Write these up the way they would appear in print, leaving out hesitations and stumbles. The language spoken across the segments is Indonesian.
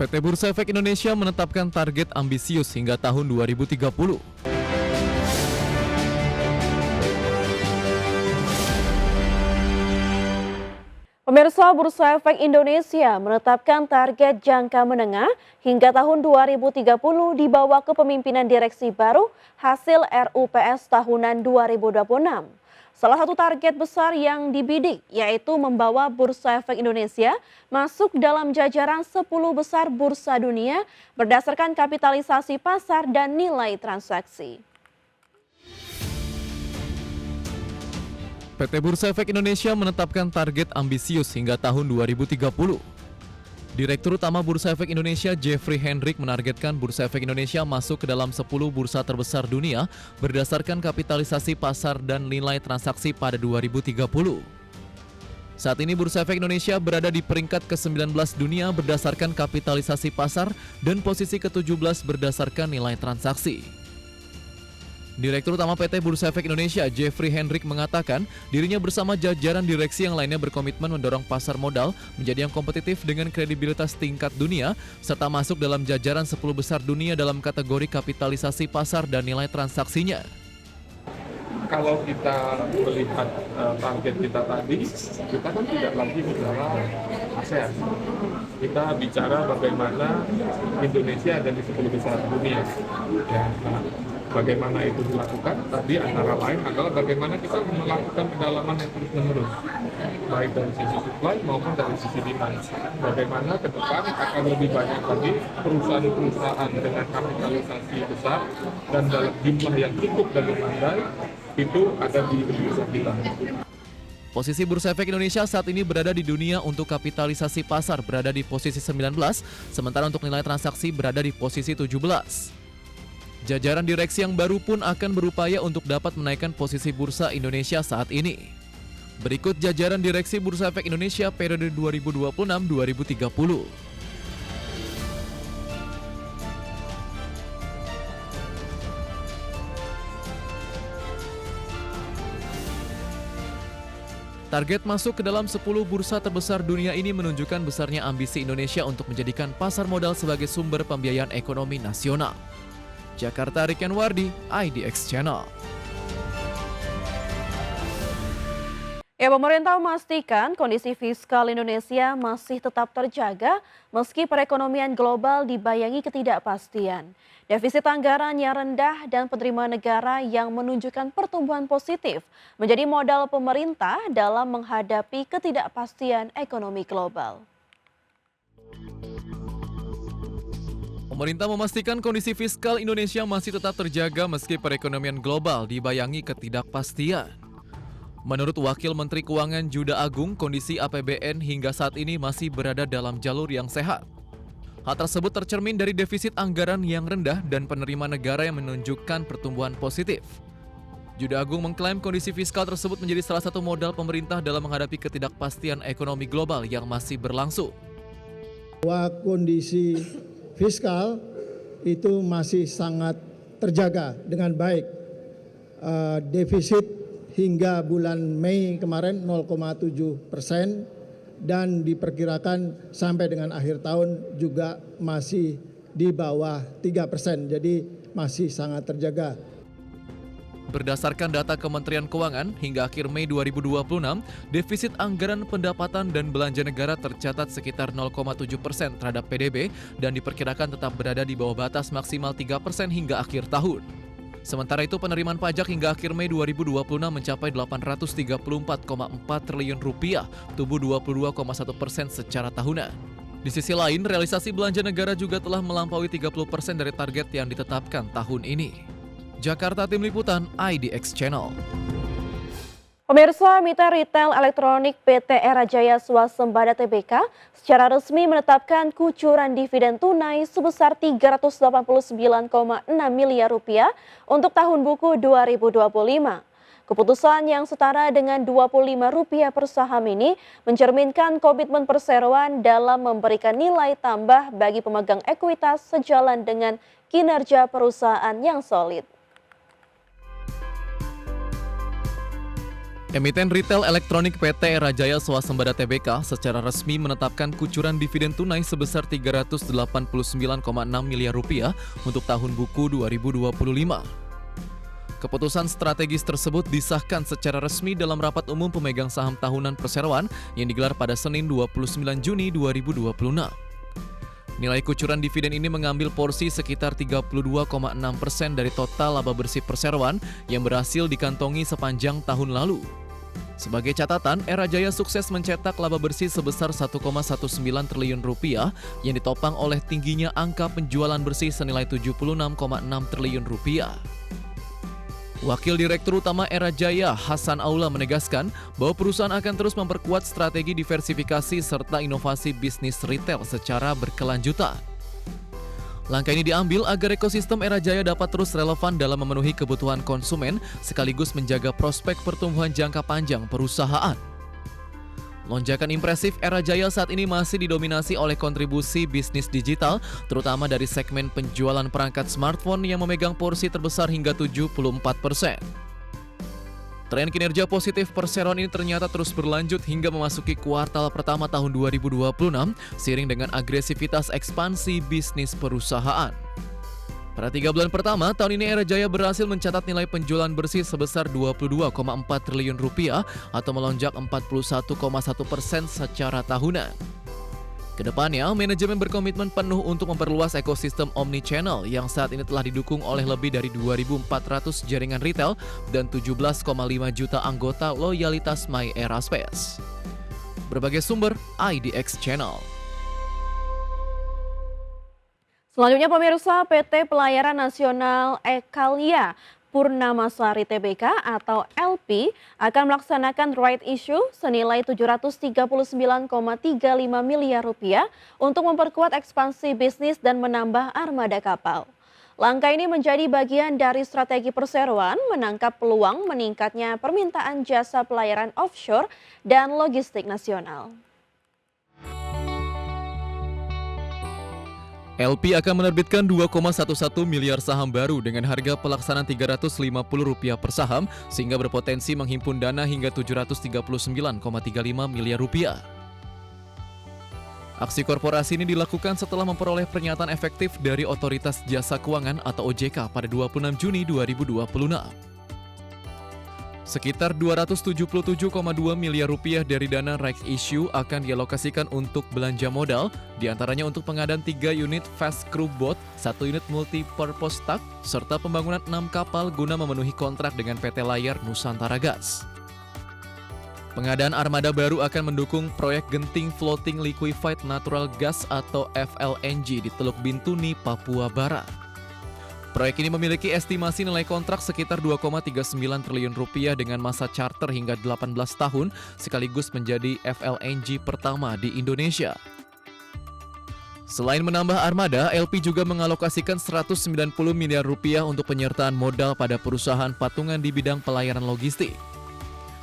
PT Bursa Efek Indonesia menetapkan target ambisius hingga tahun 2030. Pemirsa, Bursa Efek Indonesia menetapkan target jangka menengah hingga tahun 2030 di bawah kepemimpinan direksi baru hasil RUPS tahunan 2026. Salah satu target besar yang dibidik yaitu membawa Bursa Efek Indonesia masuk dalam jajaran 10 besar bursa dunia berdasarkan kapitalisasi pasar dan nilai transaksi. PT Bursa Efek Indonesia menetapkan target ambisius hingga tahun 2030. Direktur Utama Bursa Efek Indonesia Jeffrey Hendrik menargetkan Bursa Efek Indonesia masuk ke dalam 10 bursa terbesar dunia berdasarkan kapitalisasi pasar dan nilai transaksi pada 2030. Saat ini Bursa Efek Indonesia berada di peringkat ke-19 dunia berdasarkan kapitalisasi pasar dan posisi ke-17 berdasarkan nilai transaksi. Direktur Utama PT Bursa Efek Indonesia Jeffrey Hendrik mengatakan dirinya bersama jajaran direksi yang lainnya berkomitmen mendorong pasar modal menjadi yang kompetitif dengan kredibilitas tingkat dunia serta masuk dalam jajaran 10 besar dunia dalam kategori kapitalisasi pasar dan nilai transaksinya. Kalau kita melihat target kita tadi, kita kan tidak lagi bicara ASEAN. Kita bicara bagaimana Indonesia ada di 10 besar dunia. Ya, bagaimana itu dilakukan? Tadi antara lain adalah bagaimana kita melakukan pendalaman yang terus-menerus, baik dari sisi supply maupun dari sisi demand. Bagaimana ke depan akan lebih banyak lagi perusahaan-perusahaan dengan kapitalisasi besar dan dalam jumlah yang cukup dan memadai itu ada di bursa kita. Posisi Bursa Efek Indonesia saat ini berada di dunia untuk kapitalisasi pasar berada di posisi 19, sementara untuk nilai transaksi berada di posisi 17. Jajaran direksi yang baru pun akan berupaya untuk dapat menaikkan posisi Bursa Indonesia saat ini. Berikut jajaran direksi Bursa Efek Indonesia periode 2026-2030. Target masuk ke dalam 10 bursa terbesar dunia ini menunjukkan besarnya ambisi Indonesia untuk menjadikan pasar modal sebagai sumber pembiayaan ekonomi nasional. Jakarta, Riken Wardi, IDX Channel. Ya, pemerintah memastikan kondisi fiskal Indonesia masih tetap terjaga meski perekonomian global dibayangi ketidakpastian. Defisit anggaran yang rendah dan penerimaan negara yang menunjukkan pertumbuhan positif menjadi modal pemerintah dalam menghadapi ketidakpastian ekonomi global. Pemerintah memastikan kondisi fiskal Indonesia masih tetap terjaga meski perekonomian global dibayangi ketidakpastian. Menurut Wakil Menteri Keuangan Juda Agung, kondisi APBN hingga saat ini masih berada dalam jalur yang sehat. Hal tersebut tercermin dari defisit anggaran yang rendah dan penerimaan negara yang menunjukkan pertumbuhan positif. Juda Agung mengklaim kondisi fiskal tersebut menjadi salah satu modal pemerintah dalam menghadapi ketidakpastian ekonomi global yang masih berlangsung. Bahwa kondisi fiskal itu masih sangat terjaga dengan baik. Defisit hingga bulan Mei kemarin 0,7%. Dan diperkirakan sampai dengan akhir tahun juga masih di bawah 3%, jadi masih sangat terjaga. Berdasarkan data Kementerian Keuangan, hingga akhir Mei 2026, defisit anggaran pendapatan dan belanja negara tercatat sekitar 0,7% terhadap PDB dan diperkirakan tetap berada di bawah batas maksimal 3% hingga akhir tahun. Sementara itu penerimaan pajak hingga akhir Mei 2026 mencapai 834,4 triliun rupiah, tumbuh 22,1% secara tahunan. Di sisi lain, realisasi belanja negara juga telah melampaui 30% dari target yang ditetapkan tahun ini. Jakarta, Tim Liputan, IDX Channel. Pemirsa, Mitra Retail Elektronik PT Era Jaya Swasembada Tbk secara resmi menetapkan kucuran dividen tunai sebesar 389,6 miliar rupiah untuk tahun buku 2025. Keputusan yang setara dengan Rp25 per saham ini mencerminkan komitmen perseroan dalam memberikan nilai tambah bagi pemegang ekuitas sejalan dengan kinerja perusahaan yang solid. Emiten retail elektronik PT Era Jaya Swasembada Tbk secara resmi menetapkan kucuran dividen tunai sebesar 389,6 miliar rupiah untuk tahun buku 2025. Keputusan strategis tersebut disahkan secara resmi dalam rapat umum pemegang saham tahunan perseroan yang digelar pada Senin 29 Juni 2026. Nilai kucuran dividen ini mengambil porsi sekitar 32,6% dari total laba bersih perseroan yang berhasil dikantongi sepanjang tahun lalu. Sebagai catatan, Era Jaya sukses mencetak laba bersih sebesar 1,19 triliun rupiah yang ditopang oleh tingginya angka penjualan bersih senilai 76,6 triliun rupiah. Wakil Direktur Utama Era Jaya, Hasan Aula menegaskan bahwa perusahaan akan terus memperkuat strategi diversifikasi serta inovasi bisnis retail secara berkelanjutan. Langkah ini diambil agar ekosistem Era Jaya dapat terus relevan dalam memenuhi kebutuhan konsumen sekaligus menjaga prospek pertumbuhan jangka panjang perusahaan. Lonjakan impresif Era Jaya saat ini masih didominasi oleh kontribusi bisnis digital, terutama dari segmen penjualan perangkat smartphone yang memegang porsi terbesar hingga 74%. Tren kinerja positif perseroan ini ternyata terus berlanjut hingga memasuki kuartal pertama tahun 2026, seiring dengan agresivitas ekspansi bisnis perusahaan. Pada 3 bulan pertama, tahun ini Era Jaya berhasil mencatat nilai penjualan bersih sebesar 22,4 triliun rupiah atau melonjak 41,1% secara tahunan. Kedepannya, manajemen berkomitmen penuh untuk memperluas ekosistem omnichannel yang saat ini telah didukung oleh lebih dari 2.400 jaringan retail dan 17,5 juta anggota loyalitas My Era Space. Berbagai sumber, IDX Channel. Selanjutnya pemirsa, PT Pelayaran Nasional Ekalia Purnamasari Tbk atau LP akan melaksanakan right issue senilai 739,35 miliar rupiah untuk memperkuat ekspansi bisnis dan menambah armada kapal. Langkah ini menjadi bagian dari strategi perseroan menangkap peluang meningkatnya permintaan jasa pelayaran offshore dan logistik nasional. LP akan menerbitkan 2,11 miliar saham baru dengan harga pelaksanaan Rp350 per saham sehingga berpotensi menghimpun dana hingga Rp739,35 miliar. Aksi korporasi ini dilakukan setelah memperoleh pernyataan efektif dari Otoritas Jasa Keuangan atau OJK pada 26 Juni 2026. Sekitar Rp277,2 miliar dari dana rights issue akan dialokasikan untuk belanja modal, diantaranya untuk pengadaan 3 unit fast crew boat, 1 unit multi-purpose tug, serta pembangunan 6 kapal guna memenuhi kontrak dengan PT Layar Nusantara Gas. Pengadaan armada baru akan mendukung proyek Genting Floating Liquefied Natural Gas atau FLNG di Teluk Bintuni, Papua Barat. Proyek ini memiliki estimasi nilai kontrak sekitar Rp2,39 triliun dengan masa charter hingga 18 tahun, sekaligus menjadi FLNG pertama di Indonesia. Selain menambah armada, LP juga mengalokasikan Rp190 miliar untuk penyertaan modal pada perusahaan patungan di bidang pelayaran logistik.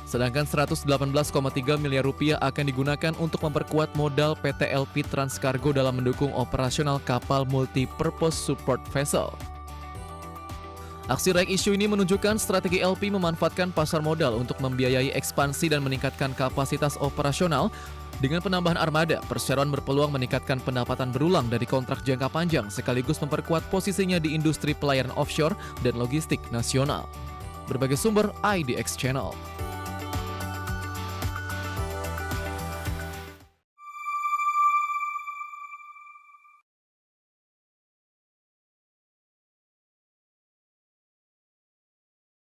Sedangkan Rp118,3 miliar akan digunakan untuk memperkuat modal PT LP Transcargo dalam mendukung operasional kapal multi-purpose support vessel. Aksi right issue ini menunjukkan strategi LP memanfaatkan pasar modal untuk membiayai ekspansi dan meningkatkan kapasitas operasional. Dengan penambahan armada, perseroan berpeluang meningkatkan pendapatan berulang dari kontrak jangka panjang sekaligus memperkuat posisinya di industri pelayaran offshore dan logistik nasional. Berbagai sumber, IDX Channel.